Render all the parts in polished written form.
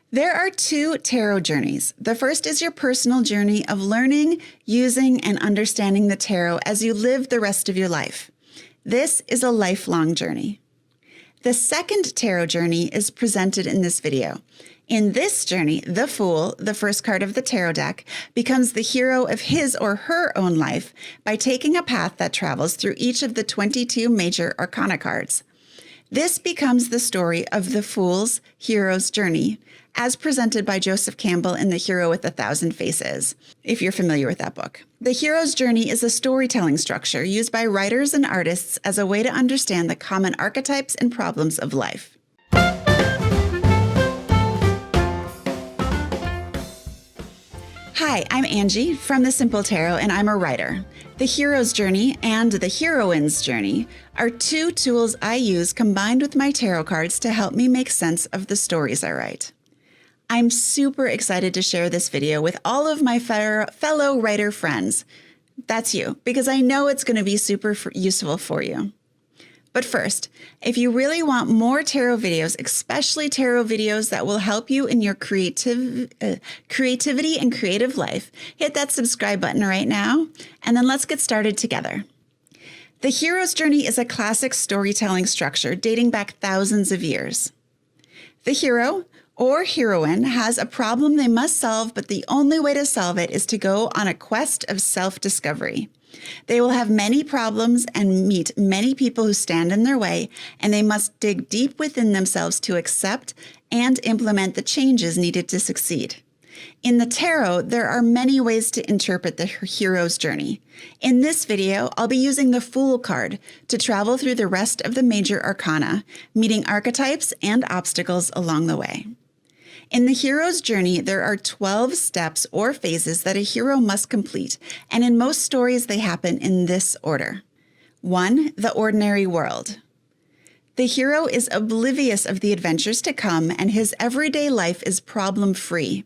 There are two tarot journeys. The first is your personal journey of learning, using, and understanding the tarot as you live the rest of your life. This is a lifelong journey. The second tarot journey is presented in this video. In this journey, the Fool, the first card of the tarot deck, becomes the hero of his or her own life by taking a path that travels through each of the 22 major arcana cards. This becomes the story of the Fool's hero's journey, as presented by Joseph Campbell in The Hero with 1,000 Faces, if you're familiar with that book. The hero's journey is a storytelling structure used by writers and artists as a way to understand the common archetypes and problems of life. Hi, I'm Angie from The Simple Tarot, and I'm a writer. The hero's journey and the heroine's journey are two tools I use combined with my tarot cards to help me make sense of the stories I write. I'm super excited to share this video with all of my fellow writer friends. That's you, because I know it's going to be super useful for you. But first, if you really want more tarot videos, especially tarot videos that will help you in your creativity and creative life, hit that subscribe button right now, and then let's get started together. The hero's journey is a classic storytelling structure dating back thousands of years. The hero or heroine has a problem they must solve, but the only way to solve it is to go on a quest of self-discovery. They will have many problems and meet many people who stand in their way, and they must dig deep within themselves to accept and implement the changes needed to succeed. In the tarot, there are many ways to interpret the hero's journey. In this video, I'll be using the Fool card to travel through the rest of the major arcana, meeting archetypes and obstacles along the way. In the hero's journey, there are 12 steps or phases that a hero must complete, and in most stories, they happen in this order. 1. The ordinary world. The hero is oblivious of the adventures to come, and his everyday life is problem-free.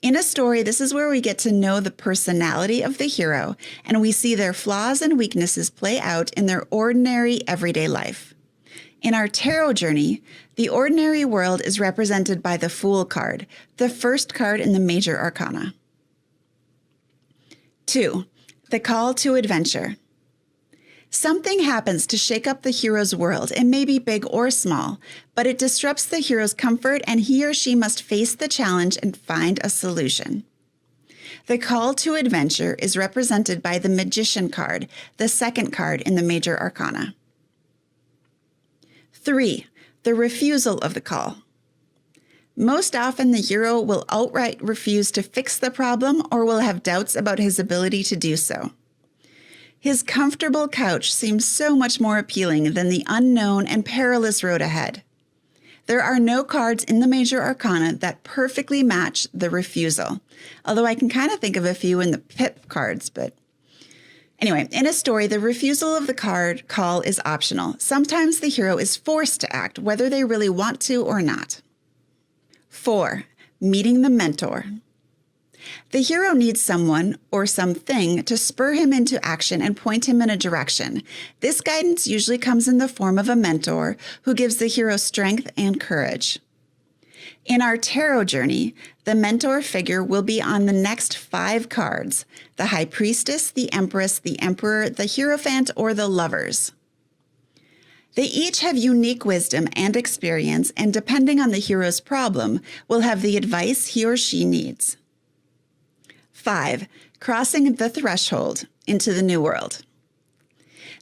In a story, this is where we get to know the personality of the hero, and we see their flaws and weaknesses play out in their ordinary everyday life. In our tarot journey, the ordinary world is represented by the Fool card, the first card in the major arcana. 2. The call to adventure. Something happens to shake up the hero's world. It may be big or small, but it disrupts the hero's comfort, and he or she must face the challenge and find a solution. The call to adventure is represented by the Magician card, the second card in the major arcana. 3. The refusal of the call. Most often, the hero will outright refuse to fix the problem or will have doubts about his ability to do so. His comfortable couch seems so much more appealing than the unknown and perilous road ahead. There are no cards in the major arcana that perfectly match the refusal, although I can kind of think of a few in the pip cards, but anyway, in a story, the refusal of the card call is optional. Sometimes the hero is forced to act, whether they really want to or not. 4. Meeting the mentor. The hero needs someone or something to spur him into action and point him in a direction. This guidance usually comes in the form of a mentor who gives the hero strength and courage. In our tarot journey, the mentor figure will be on the next 5 cards: the High Priestess, the Empress, the Emperor, the Hierophant, or the Lovers. They each have unique wisdom and experience, and depending on the hero's problem, will have the advice he or she needs. 5. Crossing the threshold into the new world.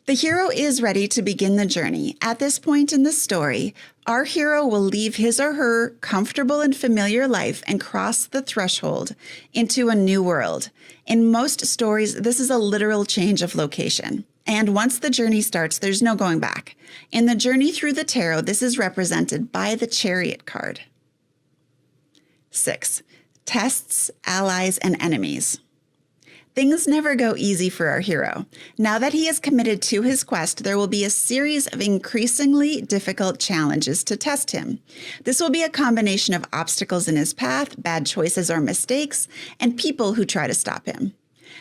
The hero is ready to begin the journey. At this point in the story, our hero will leave his or her comfortable and familiar life and cross the threshold into a new world. In most stories, this is a literal change of location. And once the journey starts, there's no going back. In the journey through the tarot, this is represented by the Chariot card. 6. Tests, allies, and enemies. Things never go easy for our hero. Now that he is committed to his quest, there will be a series of increasingly difficult challenges to test him. This will be a combination of obstacles in his path, bad choices or mistakes, and people who try to stop him.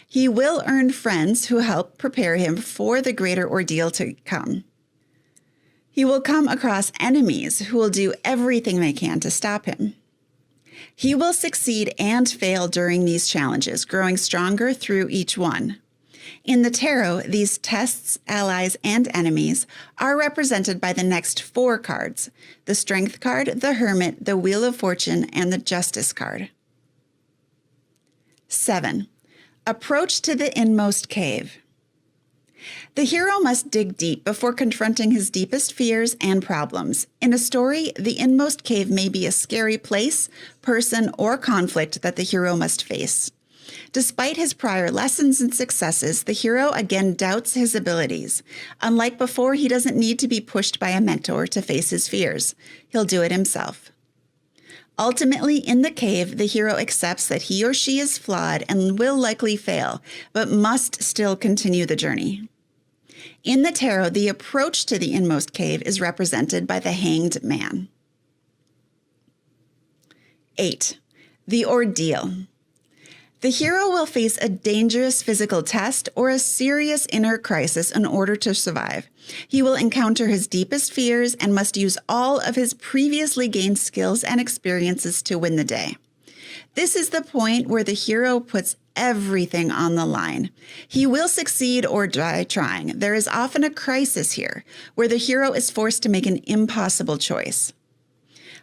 He will earn friends who help prepare him for the greater ordeal to come. He will come across enemies who will do everything they can to stop him. He will succeed and fail during these challenges, growing stronger through each one. In the tarot, these tests, allies, and enemies are represented by the next 4 cards: the Strength card, the Hermit, the Wheel of Fortune, and the Justice card. 7. Approach to the Inmost cave. The hero must dig deep before confronting his deepest fears and problems. In a story, the Inmost cave may be a scary place, person, or conflict that the hero must face. Despite his prior lessons and successes, the hero again doubts his abilities. Unlike before, he doesn't need to be pushed by a mentor to face his fears. He'll do it himself. Ultimately, in the cave, the hero accepts that he or she is flawed and will likely fail, but must still continue the journey. In the tarot, the approach to the Inmost cave is represented by the Hanged Man. 8. The Ordeal. The hero will face a dangerous physical test or a serious inner crisis in order to survive. He will encounter his deepest fears and must use all of his previously gained skills and experiences to win the day. This is the point where the hero puts everything on the line. He will succeed or die trying. There is often a crisis here, where the hero is forced to make an impossible choice.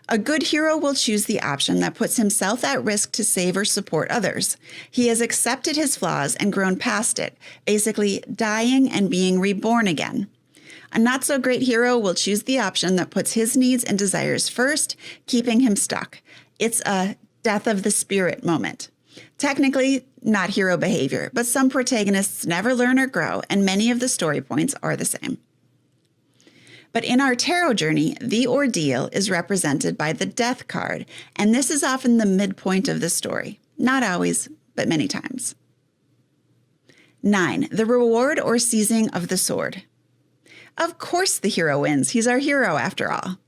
A good hero will choose the option that puts himself at risk to save or support others. He has accepted his flaws and grown past it, basically dying and being reborn again. A not-so-great hero will choose the option that puts his needs and desires first, keeping him stuck. It's a death of the spirit moment. Technically, not hero behavior, but some protagonists never learn or grow, and many of the story points are the same. But in our tarot journey, the Ordeal is represented by the Death card, and this is often the midpoint of the story. Not always, but many times. 9. The Reward or Seizing of the Sword. Of course the hero wins. He's our hero after all.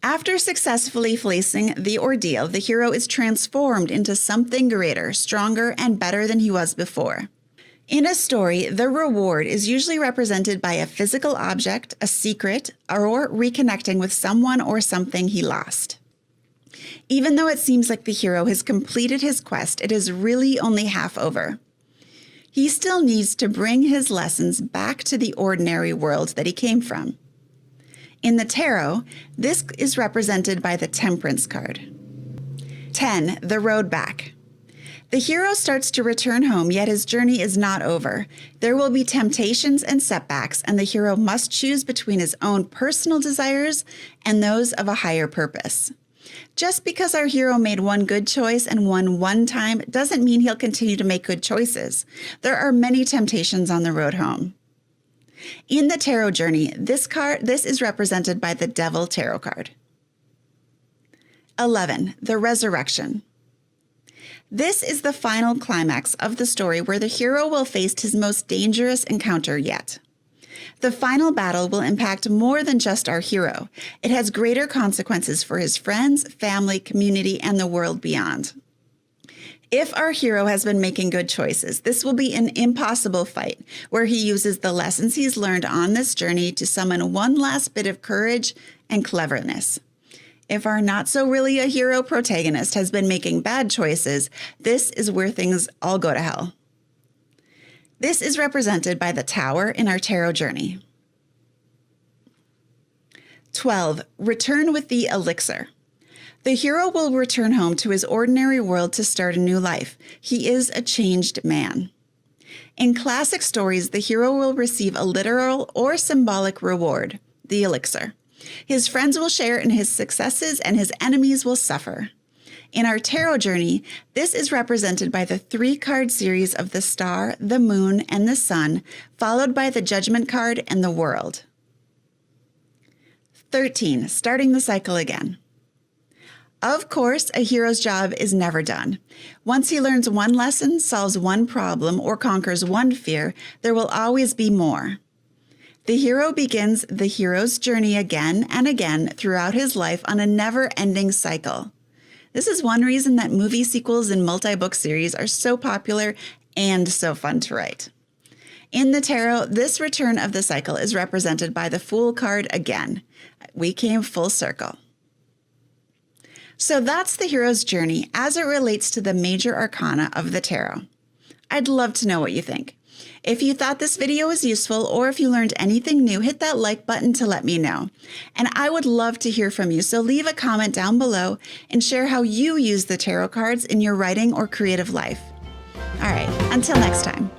After successfully facing the ordeal, the hero is transformed into something greater, stronger, and better than he was before. In a story, the reward is usually represented by a physical object, a secret, or reconnecting with someone or something he lost. Even though it seems like the hero has completed his quest, it is really only half over. He still needs to bring his lessons back to the ordinary world that he came from. In the tarot, this is represented by the Temperance card. 10. The Road Back. The hero starts to return home, yet his journey is not over. There will be temptations and setbacks, and the hero must choose between his own personal desires and those of a higher purpose. Just because our hero made one good choice and won one time doesn't mean he'll continue to make good choices. There are many temptations on the road home. In the tarot journey, this is represented by the Devil tarot card. 11. The Resurrection. This is the final climax of the story where the hero will face his most dangerous encounter yet. The final battle will impact more than just our hero. It has greater consequences for his friends, family, community, and the world beyond. If our hero has been making good choices, this will be an impossible fight where he uses the lessons he's learned on this journey to summon one last bit of courage and cleverness. If our not-so-really-a-hero protagonist has been making bad choices, this is where things all go to hell. This is represented by the Tower in our tarot journey. 12. Return with the Elixir. The hero will return home to his ordinary world to start a new life. He is a changed man. In classic stories, the hero will receive a literal or symbolic reward, the elixir. His friends will share in his successes and his enemies will suffer. In our tarot journey, this is represented by the 3-card series of the Star, the Moon, and the Sun, followed by the Judgment card and the World. 13. Starting the cycle again. Of course, a hero's job is never done. Once he learns one lesson, solves one problem, or conquers one fear, there will always be more. The hero begins the hero's journey again and again throughout his life on a never-ending cycle. This is one reason that movie sequels and multi-book series are so popular and so fun to write. In the tarot, this return of the cycle is represented by the Fool card again. We came full circle. So that's the hero's journey as it relates to the major arcana of the tarot. I'd love to know what you think. If you thought this video was useful or if you learned anything new, hit that like button to let me know. And I would love to hear from you, so leave a comment down below and share how you use the tarot cards in your writing or creative life. All right, until next time.